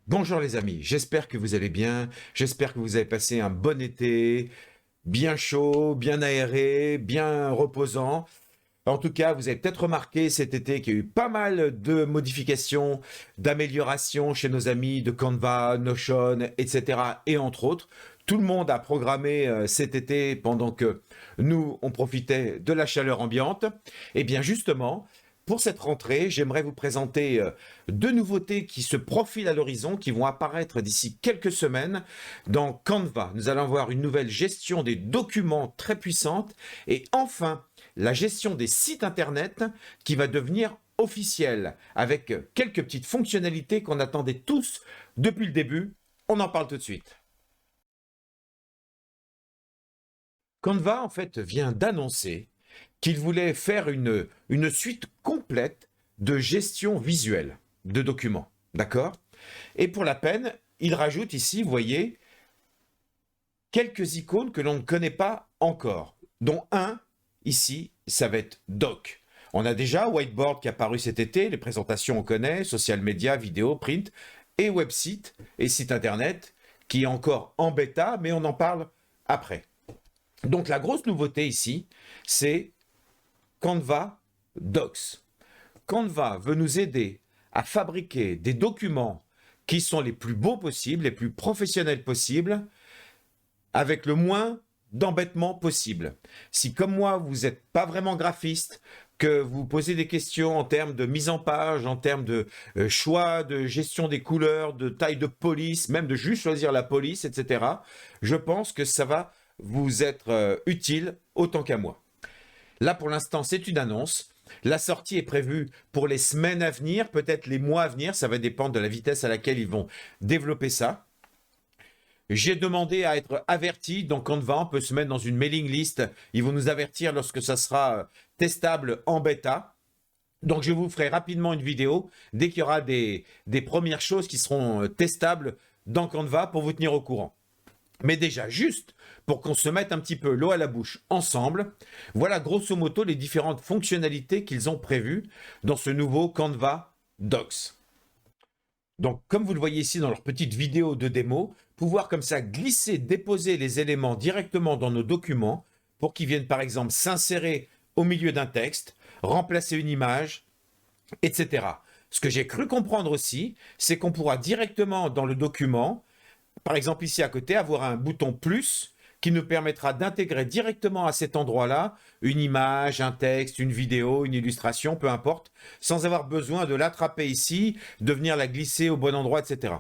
Bonjour les amis, j'espère que vous allez bien, j'espère que vous avez passé un bon été, bien chaud, bien aéré, bien reposant. En tout cas, vous avez peut-être remarqué cet été qu'il y a eu pas mal de modifications, d'améliorations chez nos amis de Canva, Notion, etc. Et entre autres, tout le monde a programmé cet été pendant que nous, on profitait de la chaleur ambiante. Et bien justement, pour cette rentrée, j'aimerais vous présenter deux nouveautés qui se profilent à l'horizon, qui vont apparaître d'ici quelques semaines dans Canva. Nous allons avoir une nouvelle gestion des documents très puissante et enfin la gestion des sites internet qui va devenir officielle avec quelques petites fonctionnalités qu'on attendait tous depuis le début. On en parle tout de suite. Canva en fait vient d'annoncer qu'il voulait faire une suite complète de gestion visuelle de documents. D'accord? Et pour la peine, il rajoute ici, vous voyez, quelques icônes que l'on ne connaît pas encore, dont un, ici, ça va être Doc. On a déjà Whiteboard qui est apparu cet été, les présentations on connaît, social media, vidéo, print, et website et site internet, qui est encore en bêta, mais on en parle après. Donc la grosse nouveauté ici, c'est Canva Docs. Canva veut nous aider à fabriquer des documents qui sont les plus beaux possibles, les plus professionnels possibles, avec le moins d'embêtements possible. Si comme moi, vous n'êtes pas vraiment graphiste, que vous posez des questions en termes de mise en page, en termes de choix, de gestion des couleurs, de taille de police, même de juste choisir la police, etc., je pense que ça va vous être utile autant qu'à moi. Là, pour l'instant, c'est une annonce. La sortie est prévue pour les semaines à venir, peut-être les mois à venir. Ça va dépendre de la vitesse à laquelle ils vont développer ça. J'ai demandé à être averti, donc Canva, on peut se mettre dans une mailing list. Ils vont nous avertir lorsque ça sera testable en bêta. Donc je vous ferai rapidement une vidéo dès qu'il y aura des premières choses qui seront testables dans Canva pour vous tenir au courant. Mais déjà, juste pour qu'on se mette un petit peu l'eau à la bouche ensemble, voilà grosso modo les différentes fonctionnalités qu'ils ont prévues dans ce nouveau Canva Docs. Donc, comme vous le voyez ici dans leur petite vidéo de démo, pouvoir comme ça glisser, déposer les éléments directement dans nos documents pour qu'ils viennent par exemple s'insérer au milieu d'un texte, remplacer une image, etc. Ce que j'ai cru comprendre aussi, c'est qu'on pourra directement dans le document, par exemple ici à côté, avoir un bouton plus qui nous permettra d'intégrer directement à cet endroit-là une image, un texte, une vidéo, une illustration, peu importe, sans avoir besoin de l'attraper ici, de venir la glisser au bon endroit, etc.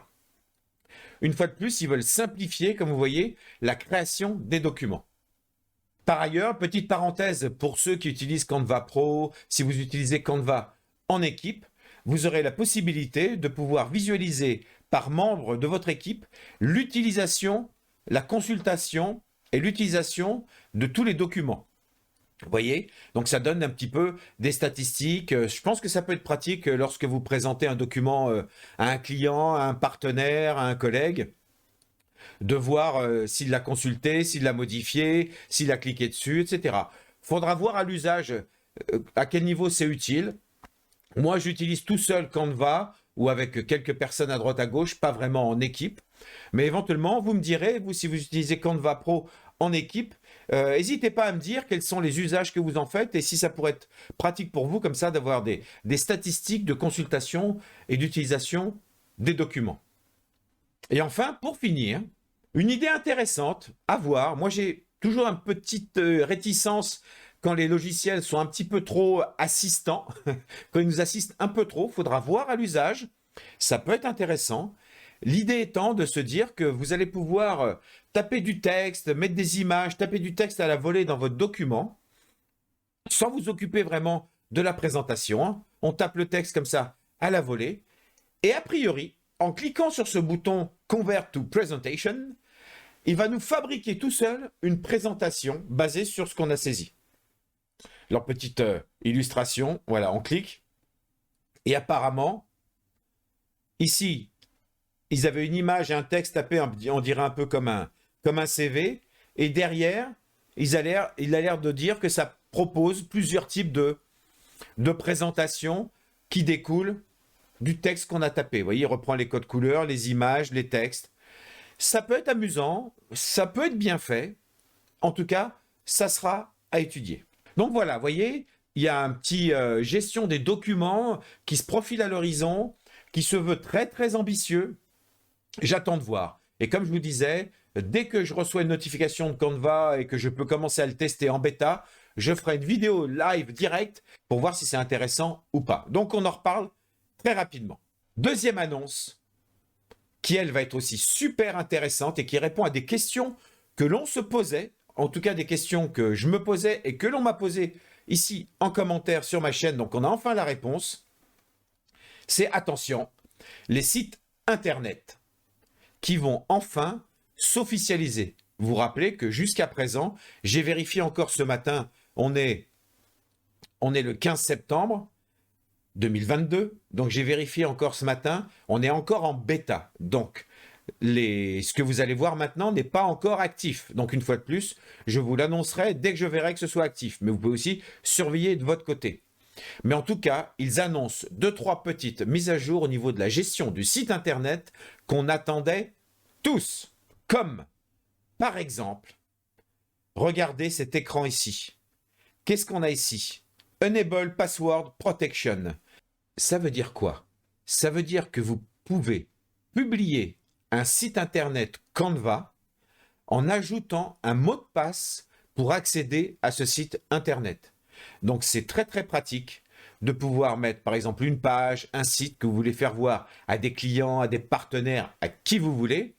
Une fois de plus, ils veulent simplifier, comme vous voyez, la création des documents. Par ailleurs, petite parenthèse pour ceux qui utilisent Canva Pro, si vous utilisez Canva en équipe, vous aurez la possibilité de pouvoir visualiser par membre de votre équipe l'utilisation, la consultation et l'utilisation de tous les documents. Vous voyez? Donc ça donne un petit peu des statistiques. Je pense que ça peut être pratique lorsque vous présentez un document à un client, à un partenaire, à un collègue, de voir s'il l'a consulté, s'il l'a modifié, s'il a cliqué dessus, etc. Faudra voir à l'usage à quel niveau c'est utile. Moi, j'utilise tout seul Canva ou avec quelques personnes à droite à gauche, pas vraiment en équipe. Mais éventuellement, vous me direz, vous, si vous utilisez Canva Pro en équipe, n'hésitez pas à me dire quels sont les usages que vous en faites et si ça pourrait être pratique pour vous, comme ça, d'avoir des statistiques de consultation et d'utilisation des documents. Et enfin, pour finir, une idée intéressante à voir. Moi, j'ai toujours une petite réticence quand les logiciels sont un petit peu trop assistants, quand ils nous assistent un peu trop, il faudra voir à l'usage. Ça peut être intéressant. L'idée étant de se dire que vous allez pouvoir taper du texte, mettre des images, taper du texte à la volée dans votre document, sans vous occuper vraiment de la présentation. On tape le texte comme ça à la volée. Et a priori, en cliquant sur ce bouton Convert to Presentation, il va nous fabriquer tout seul une présentation basée sur ce qu'on a saisi. Leur petite illustration, voilà, on clique. Et apparemment, ici, ils avaient une image et un texte tapé, on dirait un peu comme un CV. Et derrière, il a l'air de dire que ça propose plusieurs types de présentations qui découlent du texte qu'on a tapé. Vous voyez, il reprend les codes couleurs, les images, les textes. Ça peut être amusant, ça peut être bien fait. En tout cas, ça sera à étudier. Donc voilà, vous voyez, il y a un petit gestion des documents qui se profile à l'horizon, qui se veut très très ambitieux. J'attends de voir. Et comme je vous disais, dès que je reçois une notification de Canva et que je peux commencer à le tester en bêta, je ferai une vidéo live directe pour voir si c'est intéressant ou pas. Donc on en reparle très rapidement. Deuxième annonce, qui elle va être aussi super intéressante et qui répond à des questions que l'on se posait, en tout cas des questions que je me posais et que l'on m'a posées ici en commentaire sur ma chaîne, donc on a enfin la réponse. C'est attention, les sites internet qui vont enfin s'officialiser. Vous vous rappelez que jusqu'à présent, j'ai vérifié encore ce matin, on est le 15 septembre 2022, donc j'ai vérifié encore ce matin, on est encore en bêta. Donc, ce que vous allez voir maintenant n'est pas encore actif. Donc, une fois de plus, je vous l'annoncerai dès que je verrai que ce soit actif. Mais vous pouvez aussi surveiller de votre côté. Mais en tout cas, ils annoncent 2-3 petites mises à jour au niveau de la gestion du site internet qu'on attendait tous. Comme, par exemple, regardez cet écran ici. Qu'est-ce qu'on a ici? Enable Password Protection. Ça veut dire quoi? Ça veut dire que vous pouvez publier un site internet Canva en ajoutant un mot de passe pour accéder à ce site internet. Donc c'est très très pratique de pouvoir mettre par exemple une page, un site que vous voulez faire voir à des clients, à des partenaires, à qui vous voulez.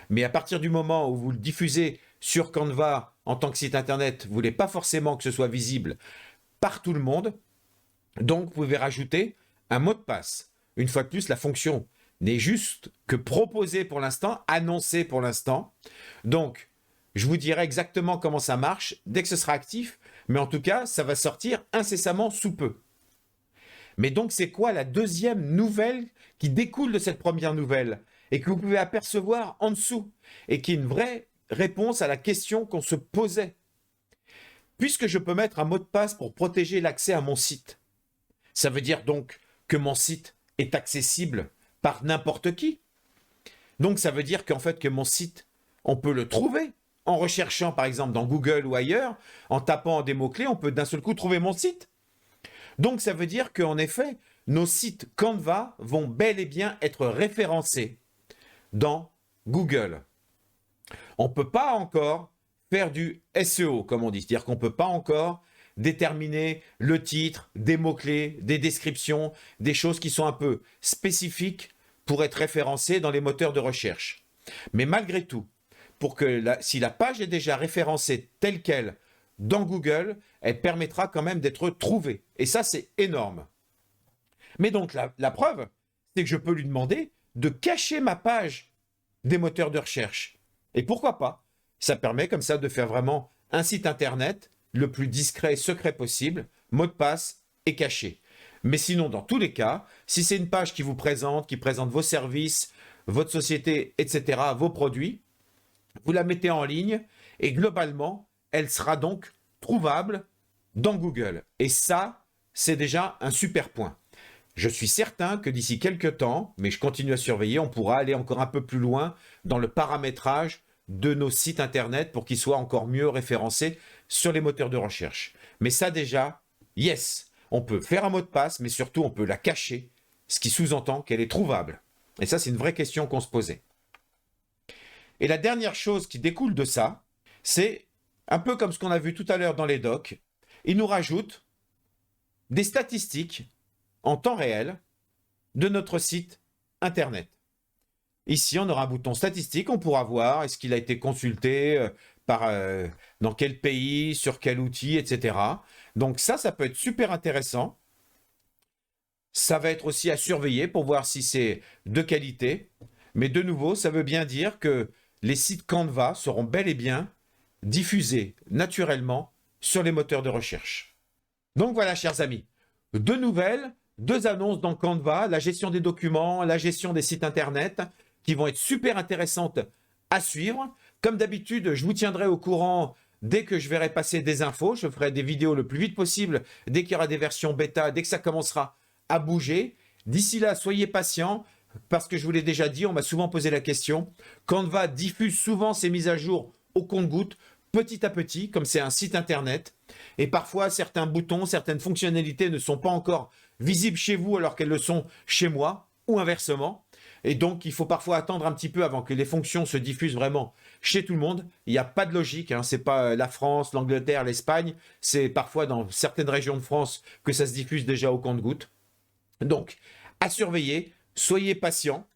Mais à partir du moment où vous le diffusez sur Canva en tant que site internet, vous ne voulez pas forcément que ce soit visible par tout le monde. Donc vous pouvez rajouter un mot de passe. Une fois de plus, la fonction n'est juste que proposée pour l'instant, annoncée pour l'instant. Donc, je vous dirai exactement comment ça marche dès que ce sera actif, mais en tout cas, ça va sortir incessamment sous peu. Mais donc, c'est quoi la deuxième nouvelle qui découle de cette première nouvelle et que vous pouvez apercevoir en dessous et qui est une vraie réponse à la question qu'on se posait? Puisque je peux mettre un mot de passe pour protéger l'accès à mon site, ça veut dire donc que mon site est accessible par n'importe qui. Donc ça veut dire qu'en fait que mon site, on peut le trouver en recherchant par exemple dans Google ou ailleurs, en tapant des mots-clés, on peut d'un seul coup trouver mon site. Donc ça veut dire qu'en effet, nos sites Canva vont bel et bien être référencés dans Google. On ne peut pas encore faire du SEO, comme on dit, c'est-à-dire qu'on ne peut pas encore déterminer le titre, des mots-clés, des descriptions, des choses qui sont un peu spécifiques pour être référencées dans les moteurs de recherche. Mais malgré tout, si la page est déjà référencée telle qu'elle dans Google, elle permettra quand même d'être trouvée. Et ça, c'est énorme. Mais donc, la preuve, c'est que je peux lui demander de cacher ma page des moteurs de recherche. Et pourquoi pas? Ça permet comme ça de faire vraiment un site internet le plus discret et secret possible, mot de passe et caché. Mais sinon, dans tous les cas, si c'est une page qui vous présente, qui présente vos services, votre société, etc., vos produits, vous la mettez en ligne et globalement, elle sera donc trouvable dans Google. Et ça, c'est déjà un super point. Je suis certain que d'ici quelques temps, mais je continue à surveiller, on pourra aller encore un peu plus loin dans le paramétrage de nos sites internet pour qu'ils soient encore mieux référencés sur les moteurs de recherche. Mais ça déjà, yes, on peut faire un mot de passe, mais surtout on peut la cacher, ce qui sous-entend qu'elle est trouvable. Et ça, c'est une vraie question qu'on se posait. Et la dernière chose qui découle de ça, c'est un peu comme ce qu'on a vu tout à l'heure dans les docs. Ils nous rajoutent des statistiques en temps réel de notre site internet. Ici, on aura un bouton statistique, on pourra voir est-ce qu'il a été consulté dans quel pays, sur quel outil, etc. Donc ça peut être super intéressant. Ça va être aussi à surveiller pour voir si c'est de qualité. Mais de nouveau, ça veut bien dire que les sites Canva seront bel et bien diffusés naturellement sur les moteurs de recherche. Donc voilà, chers amis, 2 nouvelles, 2 annonces dans Canva, la gestion des documents, la gestion des sites internet, qui vont être super intéressantes à suivre. Comme d'habitude, je vous tiendrai au courant dès que je verrai passer des infos. Je ferai des vidéos le plus vite possible dès qu'il y aura des versions bêta, dès que ça commencera à bouger. D'ici là, soyez patients, parce que je vous l'ai déjà dit, on m'a souvent posé la question. Canva diffuse souvent ses mises à jour au compte-gouttes, petit à petit, comme c'est un site internet. Et parfois, certains boutons, certaines fonctionnalités ne sont pas encore visibles chez vous alors qu'elles le sont chez moi, ou inversement. Et donc, il faut parfois attendre un petit peu avant que les fonctions se diffusent vraiment chez tout le monde. Il n'y a pas de logique, hein. Ce n'est pas la France, l'Angleterre, l'Espagne. C'est parfois dans certaines régions de France que ça se diffuse déjà au compte-gouttes. Donc, à surveiller, soyez patients.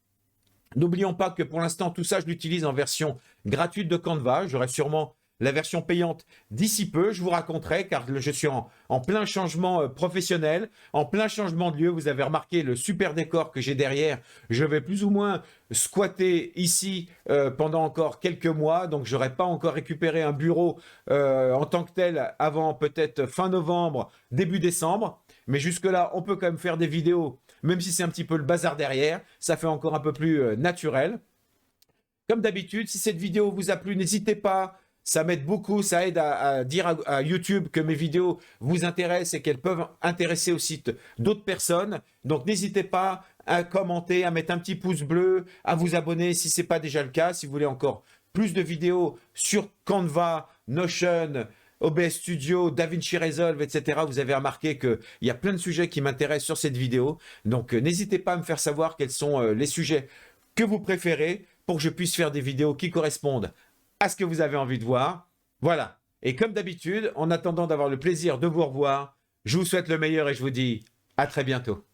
N'oublions pas que pour l'instant, tout ça, je l'utilise en version gratuite de Canva. J'aurai sûrement la version payante d'ici peu. Je vous raconterai car je suis en plein changement professionnel, en plein changement de lieu. Vous avez remarqué le super décor que j'ai derrière. Je vais plus ou moins squatter ici pendant encore quelques mois. Donc, je n'aurai pas encore récupéré un bureau en tant que tel avant peut-être fin novembre, début décembre. Mais jusque-là, on peut quand même faire des vidéos, même si c'est un petit peu le bazar derrière. Ça fait encore un peu plus naturel. Comme d'habitude, si cette vidéo vous a plu, n'hésitez pas. Ça m'aide beaucoup, ça aide à dire à YouTube que mes vidéos vous intéressent et qu'elles peuvent intéresser aussi d'autres personnes. Donc n'hésitez pas à commenter, à mettre un petit pouce bleu, à vous abonner si ce n'est pas déjà le cas. Si vous voulez encore plus de vidéos sur Canva, Notion, OBS Studio, DaVinci Resolve, etc. Vous avez remarqué qu'il y a plein de sujets qui m'intéressent sur cette vidéo. Donc n'hésitez pas à me faire savoir quels sont les sujets que vous préférez pour que je puisse faire des vidéos qui correspondent à ce que vous avez envie de voir. Voilà. Et comme d'habitude, en attendant d'avoir le plaisir de vous revoir, je vous souhaite le meilleur et je vous dis à très bientôt.